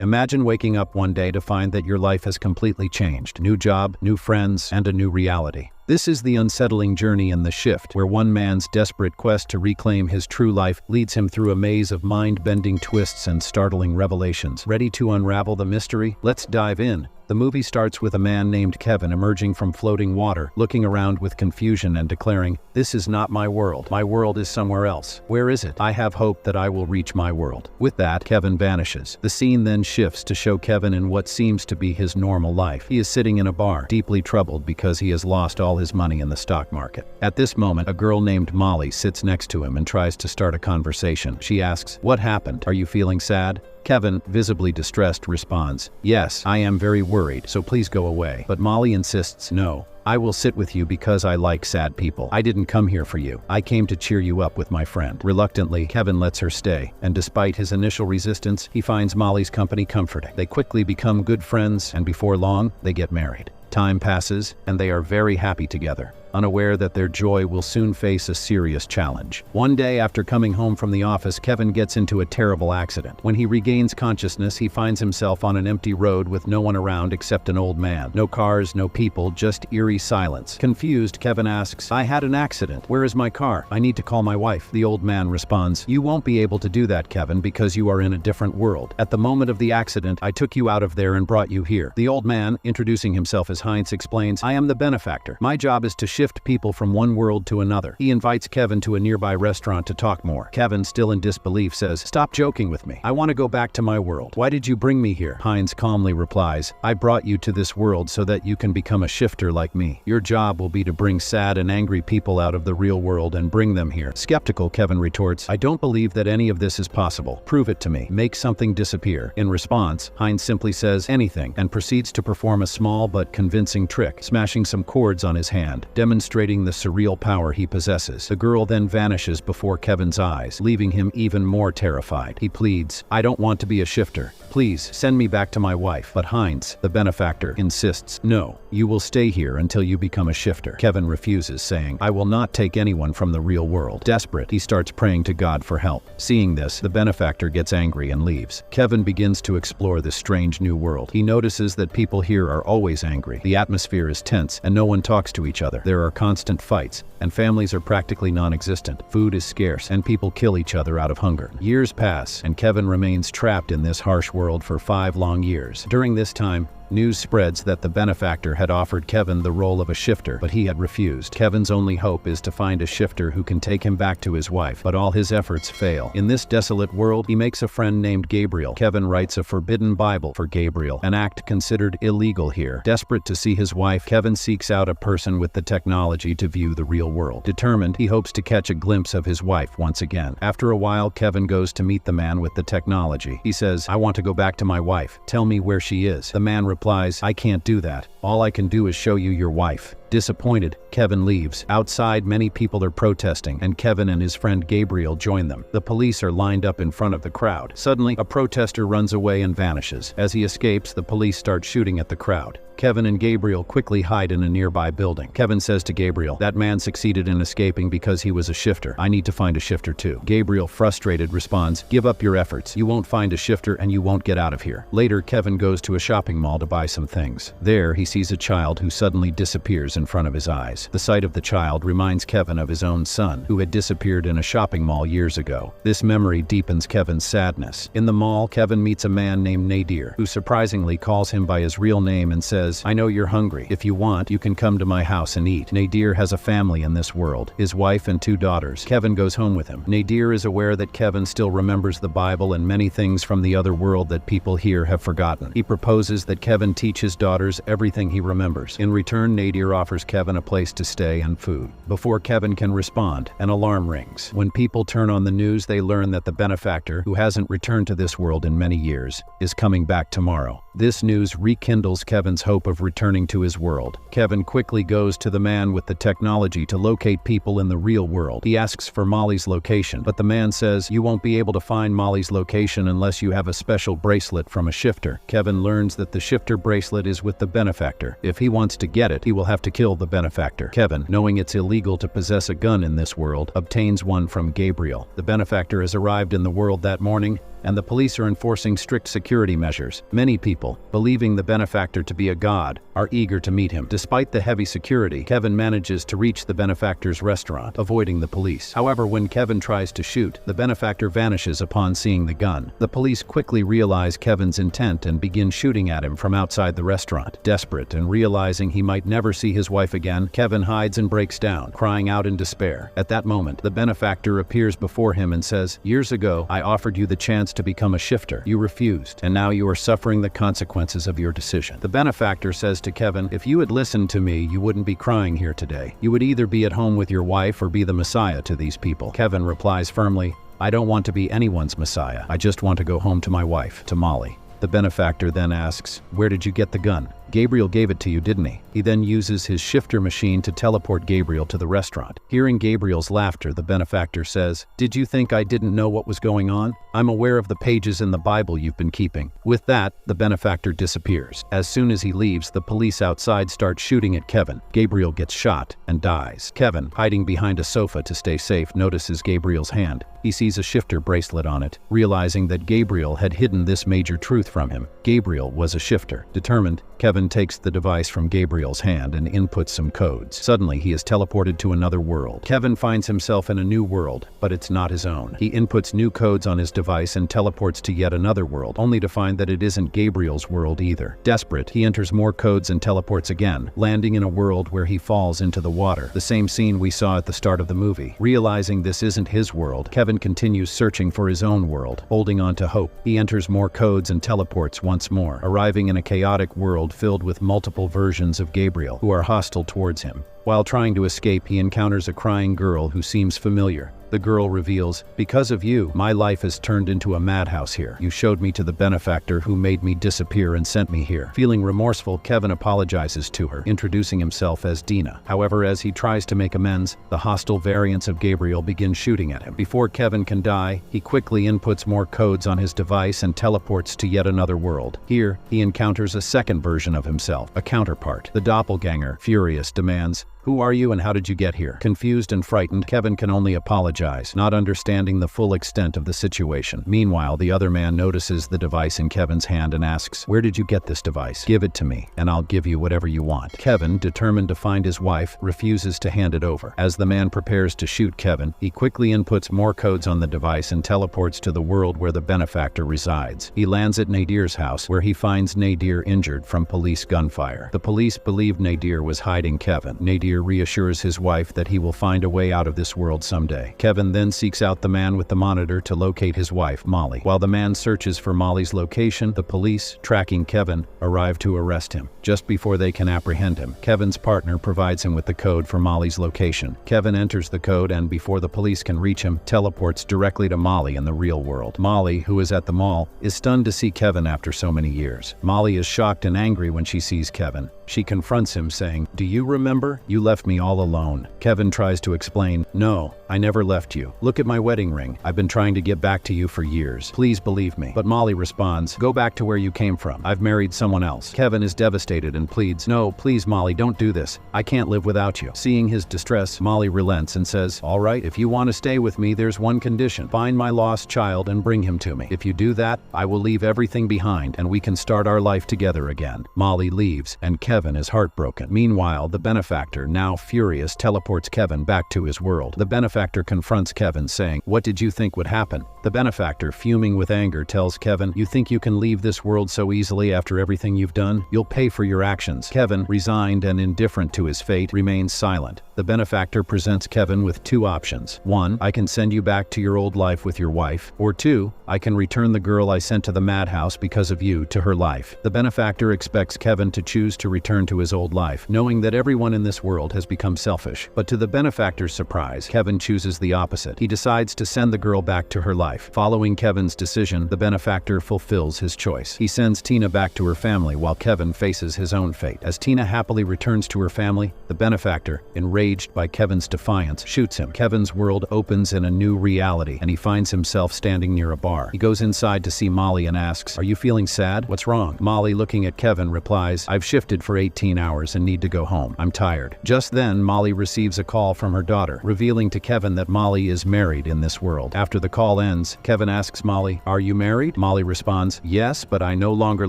Imagine waking up one day to find that your life has completely changed. New job, new friends, and a new reality. This is the unsettling journey in The Shift, where one man's desperate quest to reclaim his true life leads him through a maze of mind-bending twists and startling revelations. Ready to unravel the mystery? Let's dive in. The movie starts with a man named Kevin emerging from floating water, looking around with confusion and declaring, "This is not my world. My world is somewhere else. Where is it? I have hope that I will reach my world." With that, Kevin vanishes. The scene then shifts to show Kevin in what seems to be his normal life. He is sitting in a bar, deeply troubled because he has lost all his money in the stock market. At this moment, a girl named Molly sits next to him and tries to start a conversation. She asks, "What happened? Are you feeling sad?" Kevin, visibly distressed, responds, "Yes, I am very worried, so please go away." But Molly insists, "No, I will sit with you because I like sad people. I didn't come here for you. I came to cheer you up with my friend." Reluctantly, Kevin lets her stay, and despite his initial resistance, he finds Molly's company comforting. They quickly become good friends, and before long, they get married. Time passes, and they are very happy together, unaware that their joy will soon face a serious challenge. One day after coming home from the office, Kevin gets into a terrible accident. When he regains consciousness, he finds himself on an empty road with no one around except an old man. No cars, no people, just eerie silence. Confused, Kevin asks, "I had an accident. Where is my car? I need to call my wife." The old man responds, "You won't be able to do that, Kevin, because you are in a different world. At the moment of the accident, I took you out of there and brought you here." The old man, introducing himself as Heinz, explains, "I am the benefactor. My job is to shift people from one world to another." He invites Kevin to a nearby restaurant to talk more. Kevin, still in disbelief, says, "Stop joking with me. I want to go back to my world." "Why did you bring me here?" Heinz calmly replies, "I brought you to this world so that you can become a shifter like me. Your job will be to bring sad and angry people out of the real world and bring them here." Skeptical, Kevin retorts, "I don't believe that any of this is possible. Prove it to me. Make something disappear." In response, Heinz simply says, "Anything," and proceeds to perform a small but convincing trick, smashing some chords on his hand, demonstrating the surreal power he possesses. The girl then vanishes before Kevin's eyes, leaving him even more terrified. He pleads, "I don't want to be a shifter. Please, send me back to my wife." But Heinz, the benefactor, insists, "No, you will stay here until you become a shifter." Kevin refuses, saying, "I will not take anyone from the real world." Desperate, he starts praying to God for help. Seeing this, the benefactor gets angry and leaves. Kevin begins to explore this strange new world. He notices that people here are always angry. The atmosphere is tense, and no one talks to each other. There are constant fights, and families are practically non-existent. Food is scarce, and people kill each other out of hunger. Years pass, and Kevin remains trapped in this harsh world for 5 long years. During this time, news spreads that the benefactor had offered Kevin the role of a shifter, but he had refused. Kevin's only hope is to find a shifter who can take him back to his wife, but all his efforts fail. In this desolate world, he makes a friend named Gabriel. Kevin writes a forbidden Bible for Gabriel, an act considered illegal here. Desperate to see his wife, Kevin seeks out a person with the technology to view the real world. Determined, he hopes to catch a glimpse of his wife once again. After a while, Kevin goes to meet the man with the technology. He says, "I want to go back to my wife. Tell me where she is." The man replies, "I can't do that. All I can do is show you your wife." Disappointed, Kevin leaves. Outside, many people are protesting, and Kevin and his friend Gabriel join them. The police are lined up in front of the crowd. Suddenly, a protester runs away and vanishes. As he escapes, the police start shooting at the crowd. Kevin and Gabriel quickly hide in a nearby building. Kevin says to Gabriel, "That man succeeded in escaping because he was a shifter. I need to find a shifter too." Gabriel, frustrated, responds, "Give up your efforts. You won't find a shifter and you won't get out of here." Later, Kevin goes to a shopping mall to buy some things. There, he sees a child who suddenly disappears in front of his eyes. The sight of the child reminds Kevin of his own son, who had disappeared in a shopping mall years ago. This memory deepens Kevin's sadness. In the mall, Kevin meets a man named Nadir, who surprisingly calls him by his real name and says, "I know you're hungry. If you want, you can come to my house and eat." Nadir has a family in this world, his wife and 2 daughters. Kevin goes home with him. Nadir is aware that Kevin still remembers the Bible and many things from the other world that people here have forgotten. He proposes that Kevin teach his daughters everything he remembers. In return, Nadir offers Kevin a place to stay and food. Before Kevin can respond, an alarm rings. When people turn on the news, they learn that the benefactor, who hasn't returned to this world in many years, is coming back tomorrow. This news rekindles Kevin's hope of returning to his world. Kevin quickly goes to the man with the technology to locate people in the real world. He asks for Molly's location, but the man says, "You won't be able to find Molly's location unless you have a special bracelet from a shifter." Kevin learns that the shifter bracelet is with the benefactor. If he wants to get it, he will have to kill the benefactor. Kevin, knowing it's illegal to possess a gun in this world, obtains one from Gabriel. The benefactor has arrived in the world that morning, and the police are enforcing strict security measures. Many people, believing the benefactor to be a god, are eager to meet him. Despite the heavy security, Kevin manages to reach the benefactor's restaurant, avoiding the police. However, when Kevin tries to shoot, the benefactor vanishes upon seeing the gun. The police quickly realize Kevin's intent and begin shooting at him from outside the restaurant. Desperate and realizing he might never see his wife again, Kevin hides and breaks down, crying out in despair. At that moment, the benefactor appears before him and says, "Years ago, I offered you the chance to become a shifter. You refused, and now you are suffering the consequences of your decision." The benefactor says to Kevin, "If you had listened to me, you wouldn't be crying here today. You would either be at home with your wife or be the Messiah to these people." Kevin replies firmly, "I don't want to be anyone's Messiah. I just want to go home to my wife, to Molly." The benefactor then asks, "Where did you get the gun?" "Gabriel gave it to you, didn't he?" He then uses his shifter machine to teleport Gabriel to the restaurant. Hearing Gabriel's laughter, the benefactor says, "Did you think I didn't know what was going on? I'm aware of the pages in the Bible you've been keeping." With that, the benefactor disappears. As soon as he leaves, the police outside start shooting at Kevin. Gabriel gets shot and dies. Kevin, hiding behind a sofa to stay safe, notices Gabriel's hand. He sees a shifter bracelet on it, realizing that Gabriel had hidden this major truth from him. Gabriel was a shifter. Determined, Kevin takes the device from Gabriel's hand and inputs some codes. Suddenly, he is teleported to another world. Kevin finds himself in a new world, but it's not his own. He inputs new codes on his device and teleports to yet another world, only to find that it isn't Gabriel's world either. Desperate, he enters more codes and teleports again, landing in a world where he falls into the water. The same scene we saw at the start of the movie. Realizing this isn't his world, Kevin continues searching for his own world, holding on to hope. He enters more codes and teleports once more, arriving in a chaotic world filled with multiple versions of Gabriel who are hostile towards him. While trying to escape, he encounters a crying girl who seems familiar. The girl reveals, "Because of you, my life has turned into a madhouse here. You showed me to the benefactor who made me disappear and sent me here." Feeling remorseful, Kevin apologizes to her, introducing himself as Dina. However, as he tries to make amends, the hostile variants of Gabriel begin shooting at him. Before Kevin can die, he quickly inputs more codes on his device and teleports to yet another world. Here, he encounters a second version of himself, a counterpart. The doppelganger, furious, demands, "Who are you and how did you get here?" Confused and frightened, Kevin can only apologize, not understanding the full extent of the situation. Meanwhile, the other man notices the device in Kevin's hand and asks, "Where did you get this device? Give it to me, and I'll give you whatever you want." Kevin, determined to find his wife, refuses to hand it over. As the man prepares to shoot Kevin, he quickly inputs more codes on the device and teleports to the world where the benefactor resides. He lands at Nadir's house, where he finds Nadir injured from police gunfire. The police believed Nadir was hiding Kevin. Nadir reassures his wife that he will find a way out of this world someday. Kevin then seeks out the man with the monitor to locate his wife, Molly. While the man searches for Molly's location, the police, tracking Kevin, arrive to arrest him. Just before they can apprehend him, Kevin's partner provides him with the code for Molly's location. Kevin enters the code and, before the police can reach him, teleports directly to Molly in the real world. Molly, who is at the mall, is stunned to see Kevin after so many years. Molly is shocked and angry when she sees Kevin. She confronts him, saying, "Do you remember? You left me all alone." Kevin tries to explain, "No, I never left you. Look at my wedding ring. I've been trying to get back to you for years. Please believe me." But Molly responds, "Go back to where you came from. I've married someone else." Kevin is devastated and pleads, "No, please Molly, don't do this. I can't live without you." Seeing his distress, Molly relents and says, "All right, if you want to stay with me, there's one condition. Find my lost child and bring him to me. If you do that, I will leave everything behind and we can start our life together again." Molly leaves, and Kevin is heartbroken. Meanwhile, the benefactor, now furious, teleports Kevin back to his world. The benefactor confronts Kevin, saying, "What did you think would happen?" The benefactor, fuming with anger, tells Kevin, "You think you can leave this world so easily after everything you've done? You'll pay for your actions." Kevin, resigned and indifferent to his fate, remains silent. The benefactor presents Kevin with two options. 1, I can send you back to your old life with your wife. Or 2, I can return the girl I sent to the madhouse because of you to her life. The benefactor expects Kevin to choose to return to his old life, knowing that everyone in this world has become selfish. But to the benefactor's surprise, Kevin chooses the opposite. He decides to send the girl back to her life. Following Kevin's decision, the benefactor fulfills his choice. He sends Tina back to her family while Kevin faces his own fate. As Tina happily returns to her family, the benefactor, enraged enraged by Kevin's defiance, shoots him. Kevin's world opens in a new reality, and he finds himself standing near a bar. He goes inside to see Molly and asks, "Are you feeling sad? What's wrong?" Molly, looking at Kevin, replies, "I've shifted for 18 hours and need to go home. I'm tired." Just then, Molly receives a call from her daughter, revealing to Kevin that Molly is married in this world. After the call ends, Kevin asks Molly, "Are you married?" Molly responds, "Yes, but I no longer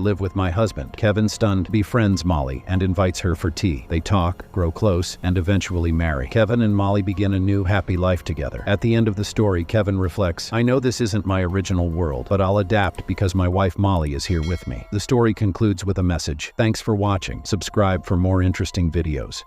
live with my husband." Kevin, stunned, befriends Molly and invites her for tea. They talk, grow close, and eventually marry. Kevin and Molly begin a new happy life together. At the end of the story, Kevin reflects, "I know this isn't my original world, but I'll adapt because my wife Molly is here with me." The story concludes with a message. Thanks for watching. Subscribe for more interesting videos.